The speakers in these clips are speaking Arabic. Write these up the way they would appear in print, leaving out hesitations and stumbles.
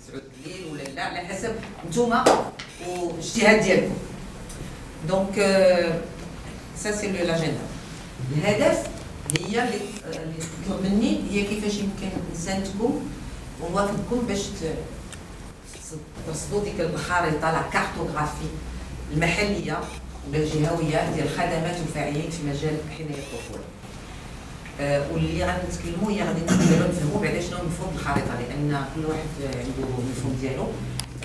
9 الليل ولا لا، على حسب نتوما والاجتهاد ديالكم. دونك سا سي لاجندا. الهدف هي اللي تطلب مني هي كيفاش يمكن نساندكم ونوافقكم باش تصدوا ديك الخريطه لا كارتوغرافي المحليه ولا الجهويه ديال الخدمات والفاعلين في مجال حمايه الطفوله. واللي غادي نتكلموا هي غادي نفهموا بعدا شنو المفهوم الخريطه، لان كل واحد عنده المفهوم ديالو،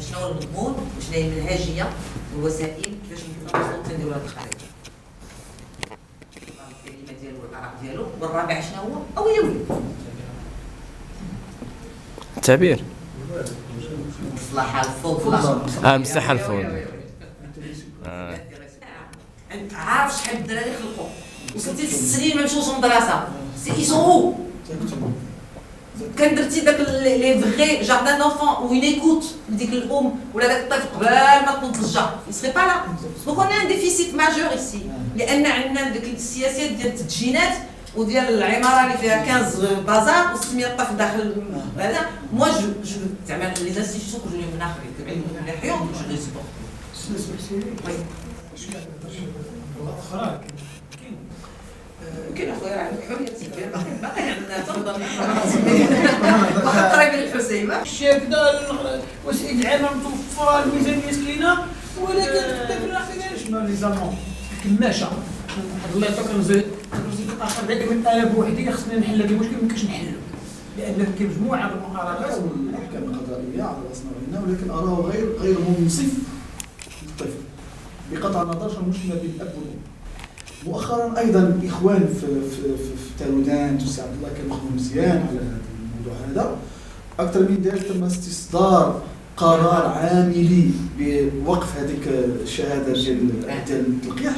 شنو هو المضمون وشنو هي المنهجيه والوسائل كيفاش نقدروا نديروا هذه الخريطه. الكلمه ديالو والاراء ديالو. والرابع شنو هو؟ اولويه التعبير، مصلحه الفضل، المصلحه الفضل. انت عارف شحال الدراري خلقوا وصلتي 6 سنين ما مشاوش للمدرسه، سي ايزو كان درتي داك لي فغي جاردان دونفون و اون ايكوت لديك الام ولا داك الطفل قبل ما تنوض الجار يسري با لا. دونك اون ان ديفيسيت ماجور ايسي، لان عندنا ديك السياسات ديال التدجينات وديال العماره اللي فيها 15 بازار و600 طفل داخل هذا. موا جو زعما لي انستيتيوشن كنجيو من اخر كيعلموا لي حيوط جو لي سبور. وي اخرى كاين اخويا راه عندك حريه باقي عندنا تفضل واخا قريب للحسيمه هكذا وسائل العمل متوفره، الميزانيه سكينه، ولكن الطفل ما كاينش مع لي زالمون كماشه. الله يعطيك نزيد اخر دائما انا بوحدي خصني نحل هذا المشكل، ما يمكنش نحلو لان كاين مجموعه من المقارنات والاحكام القضائيه على راسنا وعيننا، ولكن اراه غير منصف للطفل بقطع النظر شنو المشكل بين الاب والام. مؤخرا ايضا اخوان في تالودان تسي عبد الله كان مخدوم مزيان على هذا الموضوع هذا. اكثر من ذلك تم استصدار قرار عاملي بوقف هذيك الشهاده ديال التلقيح،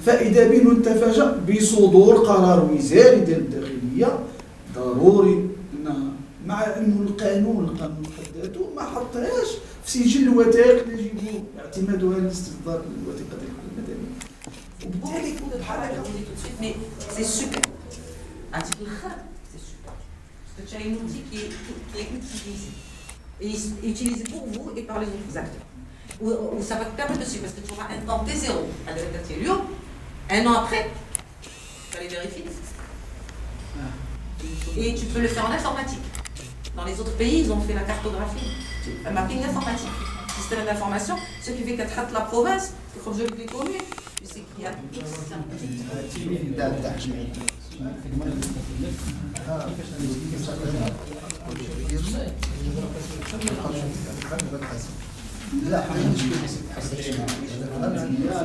فاذا به نتفاجأ بصدور قرار وزاري ديال الداخليه ضروري مع انه القانون حد ذاته ما حطهاش في سجل الوثائق اللي يجب اعتمادها لاستصدار الوثيقه ديال المدني. وبالتالي كنت الحركه وليت تفيد مي سي سوبر عرفتي الاخر سي سوبر c'est un outil qui est utilisé et utilisé pour vous et par les autres acteurs ou ça va te permettre aussi parce que tu auras un temps T0 à l'heure un an après tu vas les vérifier et tu peux le faire en informatique. Dans les autres pays ils ont fait la cartographie, un mapping informatique, système d'information, ce qui fait qu'à la province comme je l'ai connu c'est qu'il y a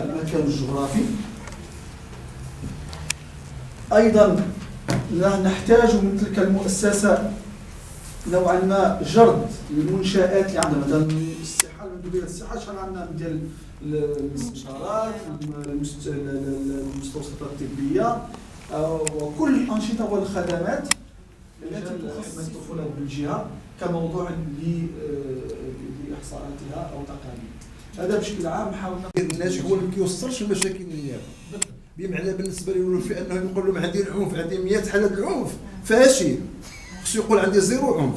المكان الجغرافي. ايضا نحتاج من تلك المؤسسه نوعا ما جرد المنشآت اللي عندنا، مثلا الصحه المندوبيه الصحه شحال عندنا ديال الاستشارات المستوصفات الطبيه وكل الانشطه والخدمات التي تخص الطفوله بالجهه كموضوع لاحصاءاتها او تقارير. هذا بشكل عام حاولنا. الناجح هو اللي ما كيوصلش المشاكل النيابه، بمعنى بالنسبه له في انه يقول لهم عندي العنف، عندي 100 حاله العنف فاشل، خصو يقول عندي زيرو عنف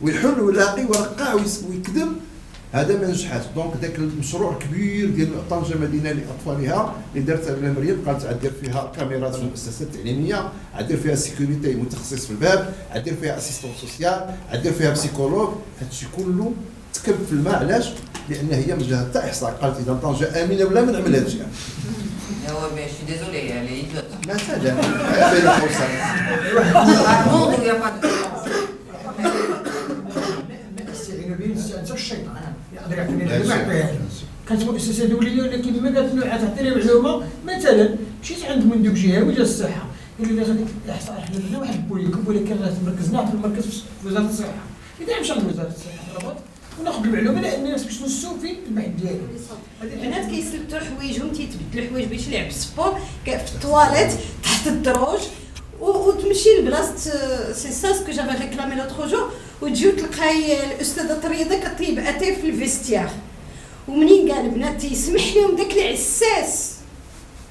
ويحل ويلاقي ويرقع ويكذب، هذا ما نجحش. دونك ذاك المشروع الكبير ديال طنجه مدينه لاطفالها اللي دارتها بلا مريم، قالت غدير فيها كاميرات في المؤسسات التعليميه، غدير فيها سيكوريتي متخصص في الباب، غدير فيها اسيستون سوسيال، غدير فيها بسيكولوج، هادشي كله تكب في الماء. علاش؟ لان هي من جهه تاع احصاء قالت اذا طنجه امنه ولا ما نعمل هادشي. Ouais, mais je suis désolée, elle est idiote. لا سلام هذا الفرصه. Par contre, il n'y a pas de الشيطان يقدر يعطيني المعطيات. كانت مؤسسه دوليه ولكن ما قالت له تعطيني معلومه. مثلا مشيت عند مندوب جهوي ديال الصحه قال لي غادي الاحصاء حنا درنا واحد البوليك كان مركزنا في المركز في وزاره الصحه. اذا مشى لوزاره الصحه ربط وناخذ المعلومه لان الناس باش نسوا في البحث ديالو. البنات كيسلطوا حوايجهم تيتبدلوا حوايج باش يلعب السبور في الطواليت تحت الدروج وتمشي لبلاصه سي سا سكو جافي ريكلامي لوتر جور وتجيو تلقاي الاستاذه طريده كطيب اتاي في الفيستيار ومنين قال البنات تيسمح لهم داك العساس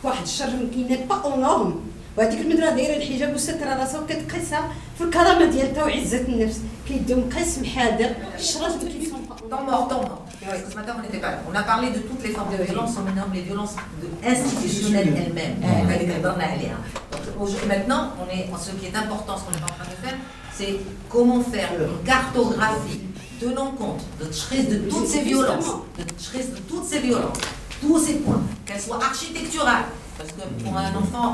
واحد الشر كي نيت با اون نورم وهذيك المدرسه دايره الحجاب والستر راسها وكتقيسها في الكرامه ديالها وعزه النفس كيديو مقيس محاذر الشراج ما كيسون Temps mort, temps mort. Ce matin, on n'était pas là. On a parlé de toutes les formes de violence, on nomme les violences institutionnelles elles-mêmes. Donc, maintenant, ce qui est important, ce qu'on est en train de faire, c'est comment faire une cartographie tenant compte de toutes ces violences, tous ces points, qu'elles soient architecturales, parce que pour un enfant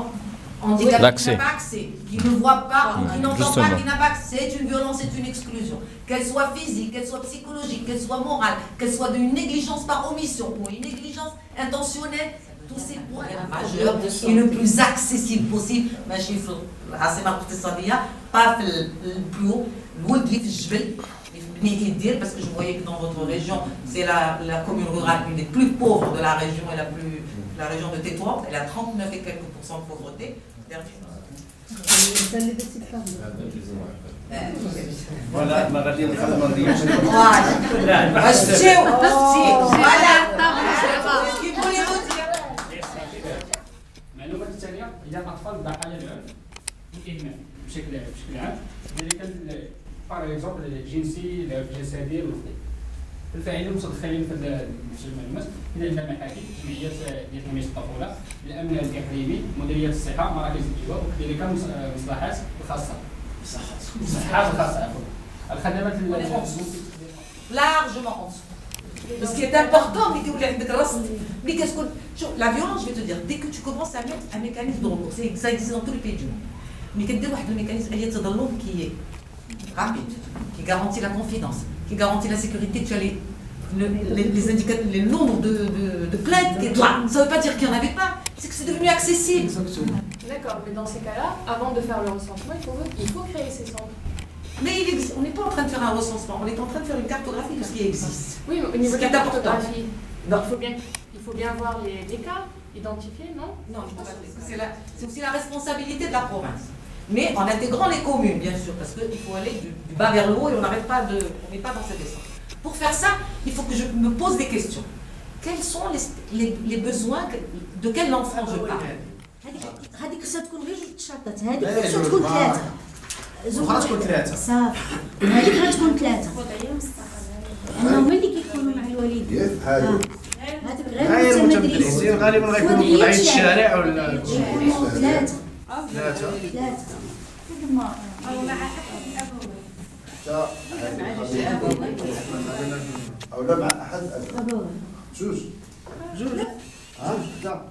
handicapé qui n'a pas accès, qui ne voit pas, qui n'entend pas, qui n'a pas accès, c'est une violence, c'est une exclusion. Qu'elle soit physique, qu'elle soit psychologique, qu'elle soit morale, qu'elle soit d'une négligence par omission ou une négligence intentionnelle, tous ces points majeurs et le plus accessible possible. ماشي في العاصمة الاقتصادية pas le plus haut الولد اللي في الجبل اللي في بني إيدير parce que je voyais que dans votre région c'est la commune rurale une des plus pauvres de la région et la région de Tétouan, elle a 39 et quelques % de pauvreté. Voilà, ما غادي نخدم نضيع واش تمشيو فوالا كي بغيو المعلومة الثانية هي الأطفال ضحايا العنف والإهمال بشكل عام، ذلك باغ اكزومبل الجنسي، العنف الجسدي والمخطئ. الفاعلين المتدخلين في المعلومات هي المحاكم، جمعيات ديال حماية الطفولة، الأمن الإقليمي، مديرية الصحة، مراكز الإيواء، وكذلك المصلحات الخاصة. الصحات الخاصة عفوا. الخدمات largement en dessous. Ce qui est important, mais qu'est-ce que la violence, je vais te dire, dès que tu commences à mettre un mécanisme de recours, ça existe dans tous les pays du monde. Mais qu'il y a un mécanisme qui est rapide, qui garantit la confidence, qui garantit la sécurité, tu as les indicateurs, les nombres de plaintes, ça ne veut pas dire qu'il n'y en avait pas, c'est que c'est devenu accessible. D'accord, mais dans ces cas-là, avant de faire le recensement, il faut créer ces centres. Mais on n'est pas en train de faire un recensement, on est en train de faire une cartographie de ce qui existe. Oui, mais au niveau de la cartographie, non. Il faut bien voir les cas identifiés, non? Non, c'est aussi la responsabilité de la province. Mais en intégrant les communes, bien sûr, parce qu'il faut aller du bas vers le haut et on n'est pas dans cette descente. Pour faire ça, il faut que je me pose des questions. Quels sont les besoins de quel enfant je parle? هذيك خصها تكون غير جوج شاطات هذيك خصها تكون ثلاثة واخا تكون ثلاثة صافي هذيك غتكون ثلاثة هما اللي كيكونوا مع الوالدين هذيك غير متمدرسين غالبا غيكونوا طالعين الشارع ولا ثلاثة أو مع أحد الأبوين أو لا مع أحد الأبوين جوج لا هذا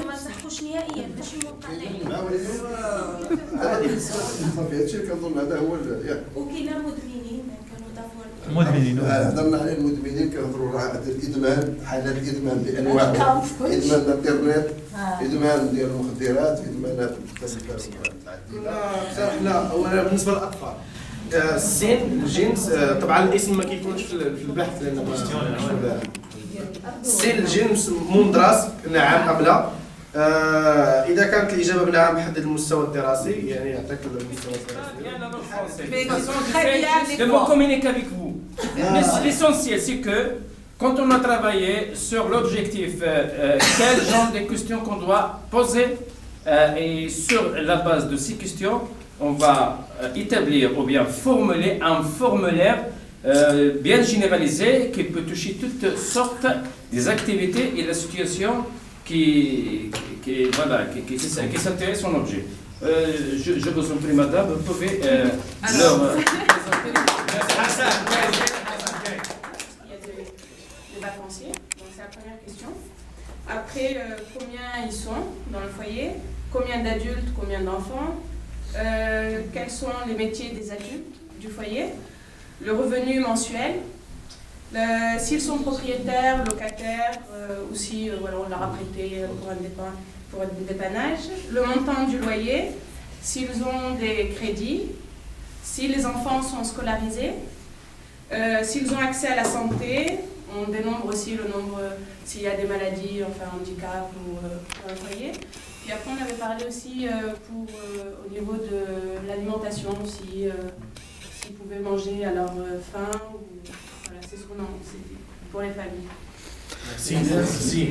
ما صحوش نهائيا ماشي منقطعين عادي صافي هادشي كنظن هذا هو وكاين مدمنين كانوا ضافوا المدمنين هضرنا على المدمنين كنهضروا راه هذا الادمان حالات الادمان بانواعه ادمان الانترنت ادمان ديال المخدرات ادمانات مختلفه بصح لا اولا بالنسبه للاطفال السن الجنس طبعا الاسم ما كيكونش في البحث لان السن الجنس مندرس نعم ام لا اذا كانت الاجابه بنعم حدد المستوى الدراسي يعني يعطيك المستوى الدراسي. De vous communiquer avec vous. L'essentiel, c'est que quand on a travaillé sur l'objectif, quel genre de questions qu'on doit poser, et sur la base de ces questions, on va établir ou bien formuler un formulaire bien généralisé qui peut toucher toutes sortes des activités et la situation qui s'intéresse en objet. Je vous en prie, madame, vous pouvez leur présenter. Il y a des vacanciers, donc c'est la première question. Après, combien ils sont dans le foyer, combien d'adultes, combien d'enfants, quels sont les métiers des adultes du foyer, le revenu mensuel, s'ils sont propriétaires, locataires, ou si voilà, on leur a prêté pour un dépannage, le montant du loyer, s'ils ont des crédits, si les enfants sont scolarisés, s'ils ont accès à la santé, on dénombre aussi le nombre, s'il y a des maladies, enfin handicap ou un foyer. Puis après on avait parlé aussi au niveau de l'alimentation, s'ils pouvaient manger à leur faim, voilà, c'est ce qu'on a, pour les familles. Merci.